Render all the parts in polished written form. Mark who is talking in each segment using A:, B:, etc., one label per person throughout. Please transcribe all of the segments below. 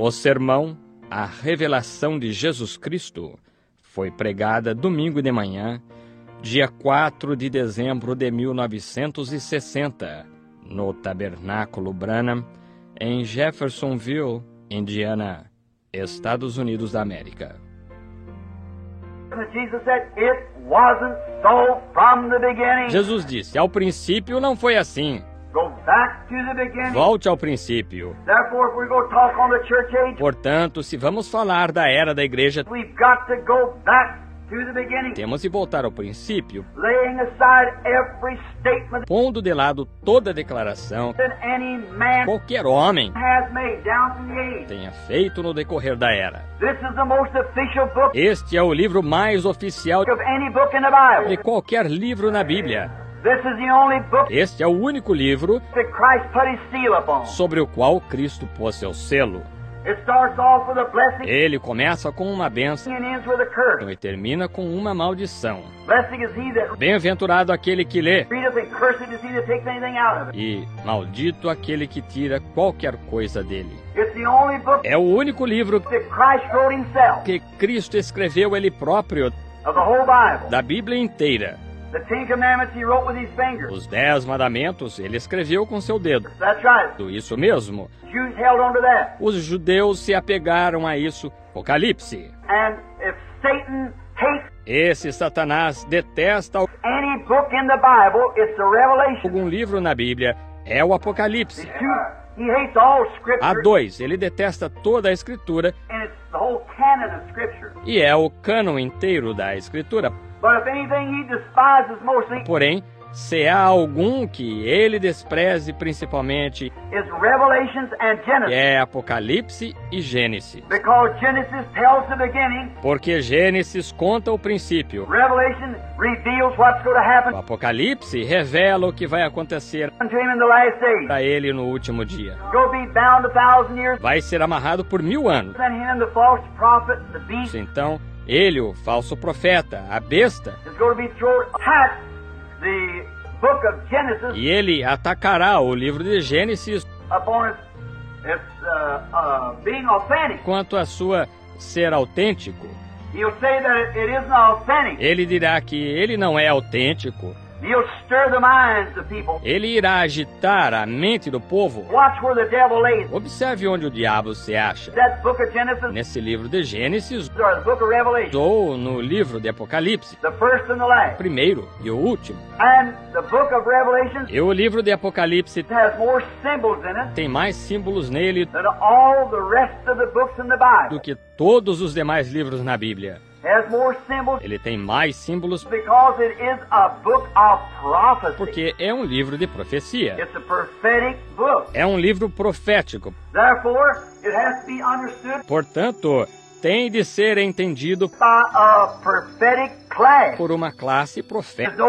A: O sermão, A Revelação de Jesus Cristo, foi pregada domingo de manhã, dia 4 de dezembro de 1960, no Tabernáculo Branham, em Jeffersonville, Indiana, Estados Unidos da América. Jesus disse, ao princípio não foi assim. Volte ao princípio. Portanto, se vamos falar da era da igreja, temos de voltar ao princípio, pondo de lado toda declaração que qualquer homem tenha feito no decorrer da era. Este é o livro mais oficial de qualquer livro na Bíblia. Este é o único livro sobre o qual Cristo pôs seu selo. Ele começa com uma bênção e termina com uma maldição. Bem-aventurado aquele que lê, e maldito aquele que tira qualquer coisa dele. É o único livro que Cristo escreveu ele próprio da Bíblia inteira. Os 10 mandamentos ele escreveu com seu dedo. Isso mesmo. Os judeus se apegaram a isso. Apocalipse. E se Satanás detesta algum livro na Bíblia, é o Apocalipse. A 2, ele detesta toda a Escritura, e é o cânon inteiro da Escritura. Porém, se há algum que ele despreze principalmente, é Apocalipse e Gênesis. Porque Gênesis conta o princípio. O Apocalipse revela o que vai acontecer para ele no último dia. Vai ser amarrado por 1000 anos. Então, ele, o falso profeta, a besta, e ele atacará o livro de Gênesis quanto a sua ser autêntico. Ele dirá que ele não é autêntico. Ele irá agitar a mente do povo. Observe onde o diabo se acha. Nesse livro de Gênesis ou no livro de Apocalipse. O primeiro e o último. E o livro de Apocalipse tem mais símbolos nele do que todos os demais livros na Bíblia. Ele tem mais símbolos porque é um livro de profecia. É um livro profético. Portanto, tem de ser entendido por uma classe profética.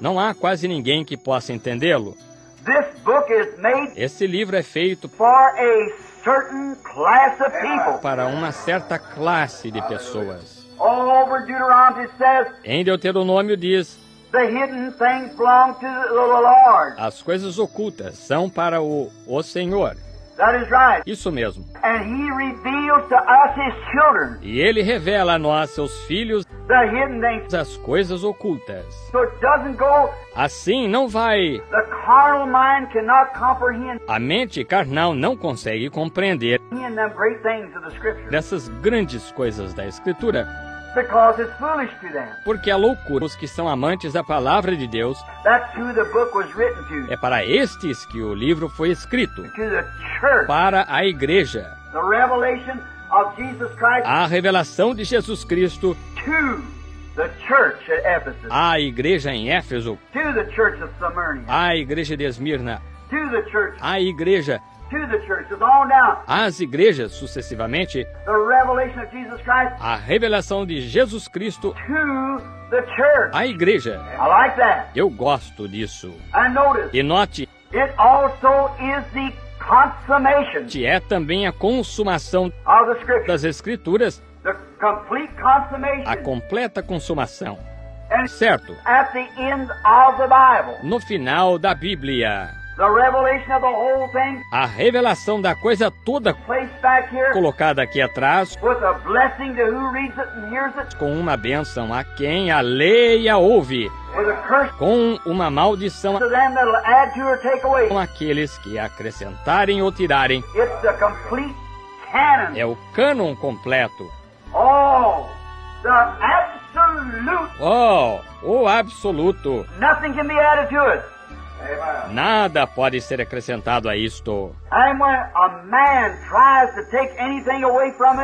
A: Não há quase ninguém que possa entendê-lo. Esse livro é feito para uma certa classe de pessoas. Em Deuteronômio diz: as coisas ocultas são para o Senhor. Isso mesmo. E ele revela a nós, seus filhos, as coisas ocultas. Assim não vai. A mente carnal não consegue compreender dessas grandes coisas da Escritura. Porque a loucura dos que são amantes da palavra de Deus, é para estes que o livro foi escrito, para a igreja. A revelação de Jesus Cristo à igreja em Éfeso, à igreja de Esmirna, à igreja, às igrejas sucessivamente, a revelação de Jesus Cristo à igreja. Eu gosto disso. E note, que é também a consumação das Escrituras, a completa consumação. Certo? No final da Bíblia, A revelação da coisa toda colocada aqui atrás, com uma bênção a quem a lê e a ouve, com uma maldição com aqueles que acrescentarem ou tirarem. É o cânon completo. O absoluto. Nada pode ser acrescentado a isto.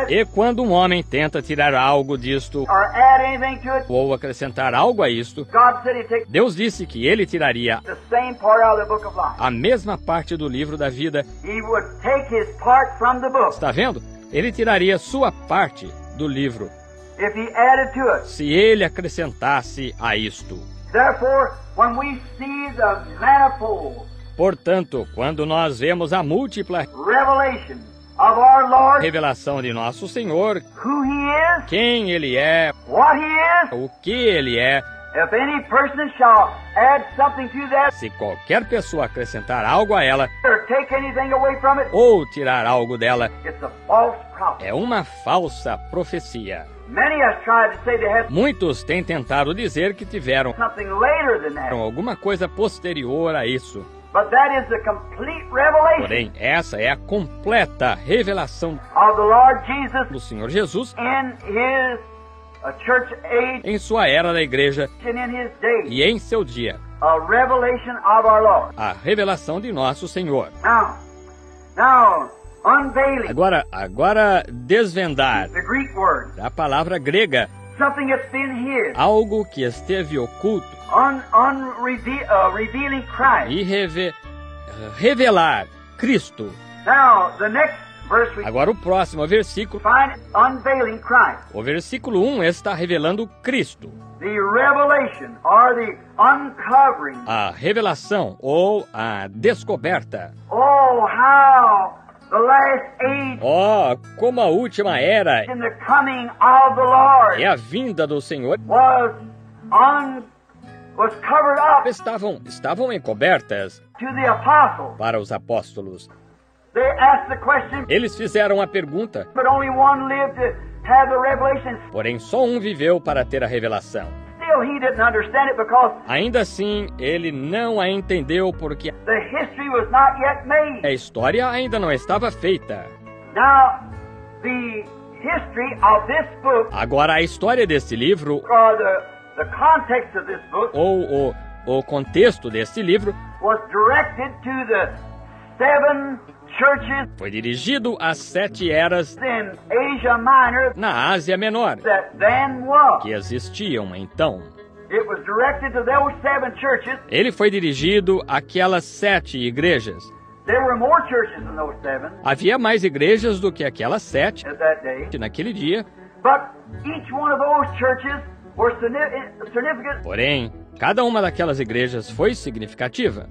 A: E quando um homem tenta tirar algo disto, ou acrescentar algo a isto, Deus disse que ele tiraria a mesma parte do livro da vida. Está vendo? Ele tiraria sua parte do livro se ele acrescentasse a isto. Portanto, quando nós vemos a múltipla revelação de nosso Senhor, quem Ele é, o que Ele é, se qualquer pessoa acrescentar algo a ela, ou tirar algo dela, é uma falsa profecia. Muitos têm tentado dizer que tiveram alguma coisa posterior a isso. Porém, essa é a completa revelação do Senhor Jesus em sua era da igreja e em seu dia. A revelação de nosso Senhor. Agora desvendar a palavra grega, algo que esteve oculto, e revelar Cristo. Agora o próximo versículo, o versículo 1 está revelando Cristo. A revelação ou a descoberta. Como a última era e a vinda do Senhor estavam encobertas para os apóstolos. Eles fizeram a pergunta, porém só um viveu para ter a revelação. Ainda assim, ele não a entendeu porque a história ainda não estava feita. Agora, a história desse livro, ou o contexto desse livro, foi dirigido às 7 eras na Ásia Menor que existiam então. Ele foi dirigido àquelas 7 igrejas. Havia mais igrejas do que aquelas 7 naquele dia. Porém, cada uma daquelas igrejas foi significativa.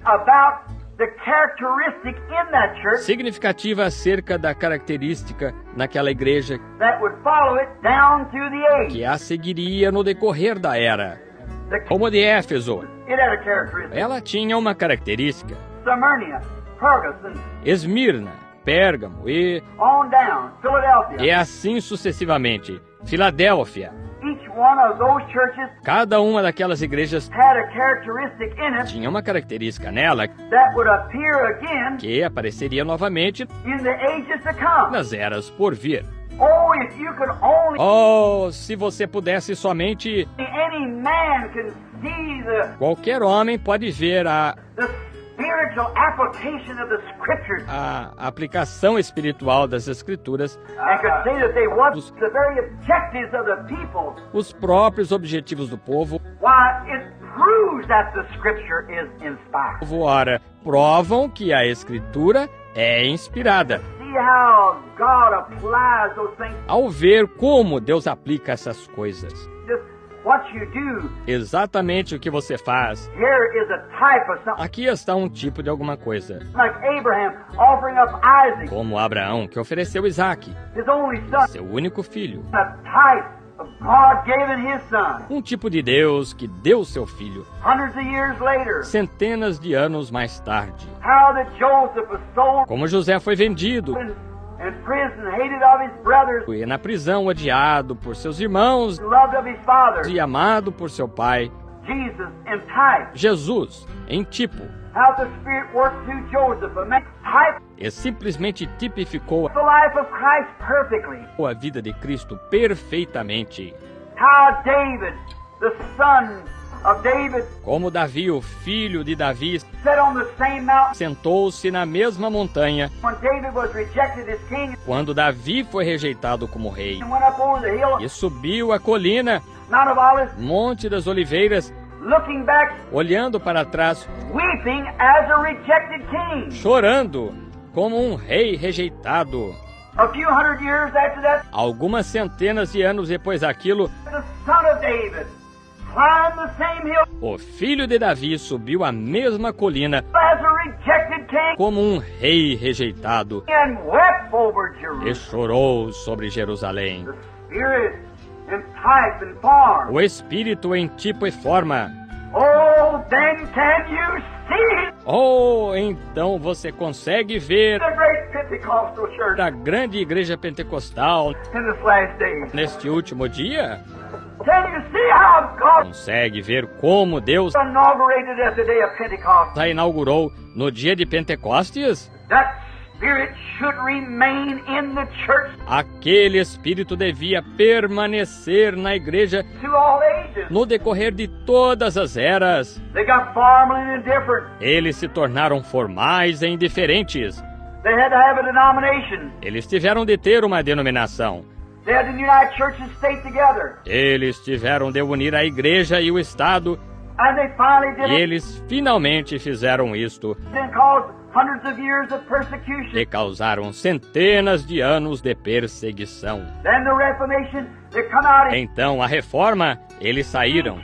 A: Significativa acerca da característica naquela igreja que a seguiria no decorrer da era. Como a de Éfeso, ela tinha uma característica. Esmirna, Pérgamo e assim sucessivamente. Filadélfia. Cada uma daquelas igrejas tinha uma característica nela que apareceria novamente nas eras por vir. Se você pudesse somente... Qualquer homem pode ver a aplicação espiritual das Escrituras, os próprios objetivos do povo. Ora, provam que a Escritura é inspirada. Ao ver como Deus aplica essas coisas. Exatamente o que você faz. Aqui está um tipo de alguma coisa. Como Abraão, que ofereceu Isaque, seu único filho. Um tipo de Deus que deu seu filho. Centenas de anos mais tarde. Como José foi vendido. E na prisão odiado por seus irmãos e amado por seu pai. Jesus, em tipo, e simplesmente tipificou a vida de Cristo perfeitamente. Como Davi, o filho de Davi, sentou-se na mesma montanha quando Davi foi rejeitado como rei e subiu a colina, Monte das Oliveiras, olhando para trás, chorando como um rei rejeitado. Algumas centenas de anos depois daquilo, o filho de Davi subiu a mesma colina como um rei rejeitado e chorou sobre Jerusalém. O Espírito em tipo e forma. Oh, então você consegue ver a grande igreja pentecostal neste último dia? Consegue ver como Deus a inaugurou no dia de Pentecostes? Aquele Espírito devia permanecer na igreja no decorrer de todas as eras. Eles se tornaram formais e indiferentes. Eles tiveram de ter uma denominação. Eles tiveram de unir a igreja e o Estado. E eles finalmente fizeram isto. E causaram centenas de anos de perseguição. Então, a Reforma, eles saíram.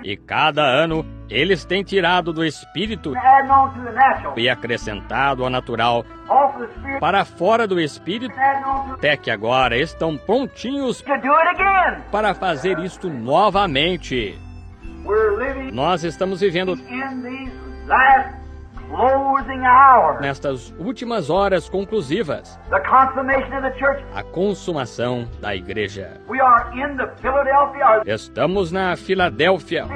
A: E cada ano, eles têm tirado do Espírito e acrescentado ao natural para fora do Espírito, até que agora estão prontinhos para fazer isto novamente. Nós estamos vivendo nestas últimas horas conclusivas, a consumação da igreja. Estamos na Filadélfia,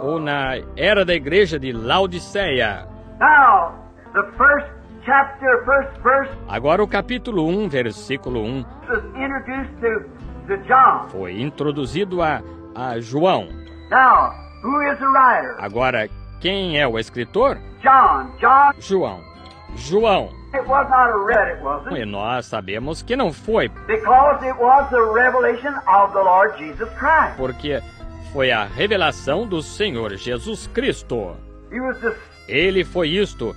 A: ou na era da igreja de Laodiceia. Agora o capítulo 1, versículo 1, foi introduzido a João. Agora, quem é o escritor? João. E nós sabemos que não foi, porque foi a revelação do Senhor Jesus Cristo. Ele foi isto.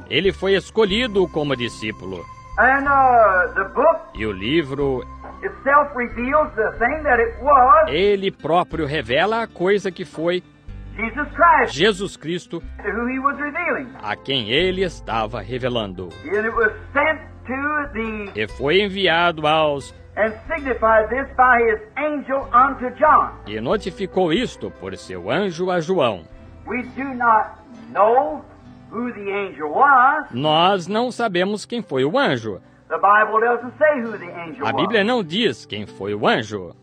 A: Ele foi escolhido como discípulo. E o livro, ele próprio revela a coisa que foi Jesus Cristo, a quem ele estava revelando. E foi enviado aos e notificou isto por seu anjo a João. Nós não sabemos quem foi o anjo. A Bíblia não diz quem foi o anjo.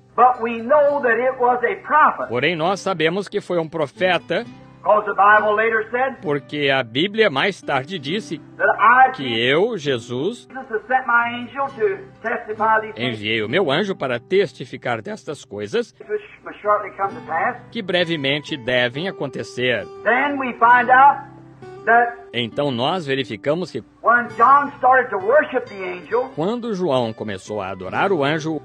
A: Porém, nós sabemos que foi um profeta, porque a Bíblia mais tarde disse que eu, Jesus, enviei o meu anjo para testificar destas coisas que brevemente devem acontecer. Então nós verificamos que quando João começou a adorar o anjo,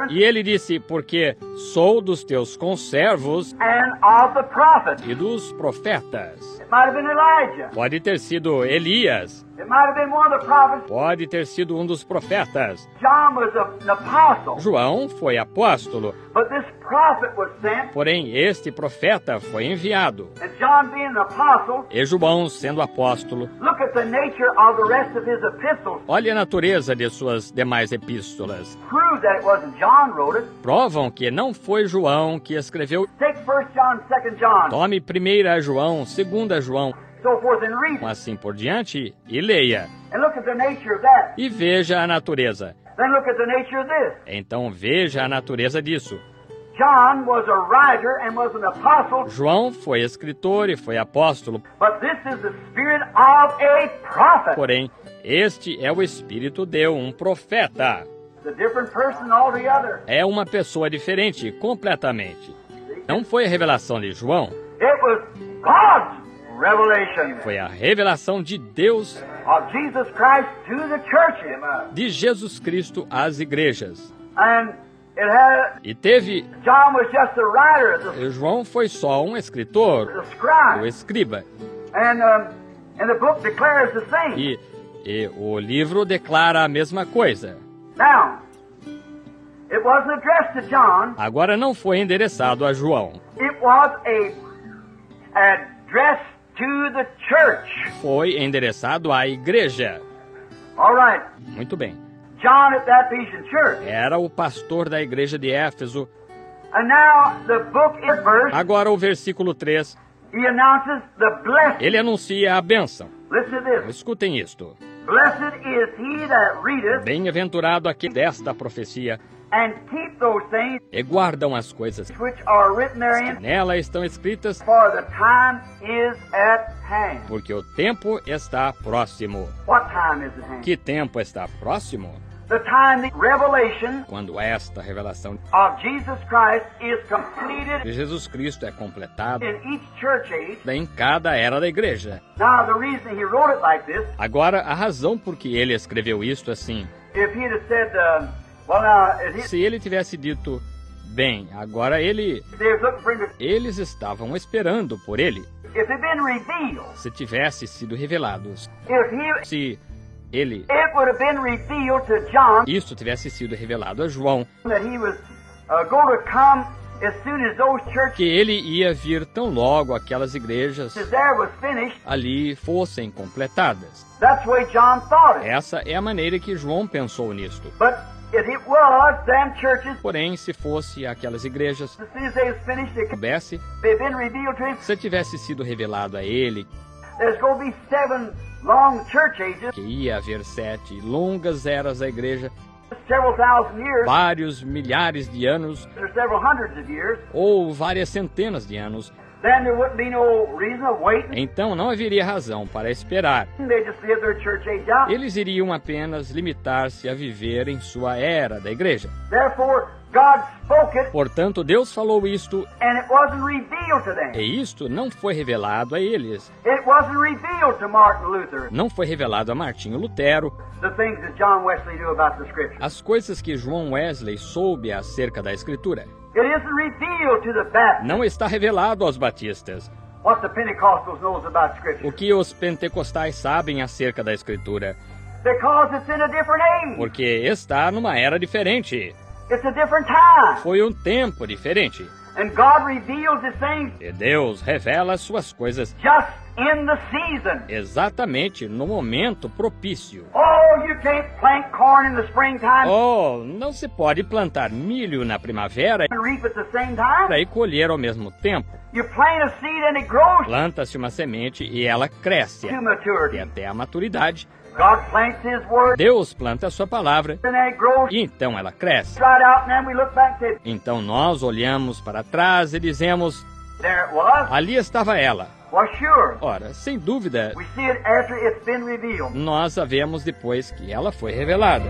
A: e ele disse, porque sou dos teus conservos e dos profetas. Pode ter sido Elias, Pode ter sido um dos profetas.
B: John was an apostle.
A: João foi apóstolo.
B: But this prophet was sent.
A: Porém, este profeta foi enviado.
B: And John being an apostle.
A: E João, sendo apóstolo,
B: Look at the nature of the rest of his epistles.
A: olhe a natureza de suas demais epístolas.
B: Prove that it wasn't John wrote it.
A: Provam que não foi João que escreveu.
B: Take 1 John, 2 John.
A: Tome 1 João, 2 João,
B: So forth and read.
A: assim por diante, e leia.
B: And look at the nature of that.
A: E veja a natureza.
B: Then look at the nature of this.
A: Então veja a natureza disso.
B: John was a writer and was an apostle.
A: João foi escritor e foi apóstolo.
B: But this is the spirit of a prophet.
A: Porém, este é o espírito de um profeta.
B: It's a different person altogether.
A: É uma pessoa diferente, completamente. Não foi a revelação de João,
B: It was God's revelation
A: foi a revelação de Deus,
B: of Jesus Christ to the churches.
A: de Jesus Cristo às igrejas.
B: And it had,
A: E teve,
B: John was just a writer,
A: João foi só um escritor,
B: the
A: o
B: scribe.
A: escriba.
B: And the book declares the same.
A: E o livro declara a mesma coisa.
B: Now, it wasn't addressed to John.
A: Agora não foi endereçado a João.
B: It was a address to the church.
A: Foi endereçado à igreja.
B: All right.
A: Muito bem.
B: John at that Ephesian church.
A: Era o pastor da igreja de Éfeso.
B: And now the book is verse.
A: Agora o versículo 3.
B: He announces the blessing.
A: Ele anuncia a bênção.
B: Listen to this.
A: Escutem isto.
B: Blessed is he that readeth
A: Bem-aventurado aquele desta profecia
B: and keep those things
A: e guardam as coisas
B: which are written
A: que
B: therein,
A: nela estão escritas,
B: for the time is at hand.
A: porque o tempo está próximo.
B: What time is at hand?
A: Que tempo está próximo?
B: The time the revelation
A: Quando esta revelação
B: of Jesus Christ is completed
A: de Jesus Cristo é completada
B: in each church age.
A: em cada era da igreja.
B: Now, the reason he wrote it like this,
A: Agora, a razão por que ele escreveu isto assim,
B: if he'd have said, well, now, if
A: se ele tivesse dito, bem, agora
B: they was looking for him to,
A: eles estavam esperando por ele,
B: if it had been revealed,
A: se tivesse sido revelado, se ele,
B: it would have been revealed to John
A: isso tivesse sido revelado a João,
B: that he was going to come as soon as those churches
A: que ele ia vir tão logo aquelas igrejas
B: there was finished.
A: ali fossem completadas.
B: That's the way John thought it.
A: Essa é a maneira que João pensou nisto.
B: But if it was, them churches,
A: Porém, se fosse aquelas igrejas,
B: as soon as they was finished, they could
A: soubesse,
B: have been revealed to him.
A: se tivesse sido revelado a ele
B: There's going to be 7 long church ages,
A: que ia haver 7 longas eras da igreja,
B: several thousand years,
A: vários milhares de anos,
B: or several hundreds of years,
A: ou várias centenas de anos,
B: then there wouldn't be no reason of waiting.
A: então não haveria razão para esperar.
B: They just live their church age out.
A: Eles iriam apenas limitar-se a viver em sua era da igreja.
B: Therefore, God spoke it,
A: Portanto, Deus falou isto,
B: and it wasn't revealed to them.
A: e isto não foi revelado a eles.
B: It wasn't revealed to Martin Luther.
A: Não foi revelado a Martinho Lutero,
B: The things that John Wesley knew about the Scripture.
A: as coisas que João Wesley soube acerca da Escritura.
B: It isn't revealed to the Baptists
A: Não está revelado aos batistas
B: what the Pentecostals knows about Scripture.
A: o que os pentecostais sabem acerca da Escritura,
B: Because it's in a different age.
A: porque está numa era diferente.
B: It's a different time.
A: Foi um tempo diferente.
B: And God reveals His things
A: E Deus revela as suas coisas
B: just in the season.
A: exatamente no momento propício.
B: Oh, you can't plant corn in the springtime
A: Oh, não se pode plantar milho na primavera
B: and reap at the same time.
A: e colher ao mesmo tempo.
B: You plant a seed and it grows
A: Planta-se uma semente e ela cresce
B: to maturity.
A: até a maturidade.
B: God plants His word
A: Deus planta a sua palavra
B: and it grows
A: e então ela cresce.
B: right out, and then we look back and say,
A: Então nós olhamos para trás e dizemos,
B: there it was.
A: ali estava ela.
B: Well, sure.
A: Ora, sem dúvida,
B: We see it after it's been revealed.
A: nós a vemos depois que ela foi revelada.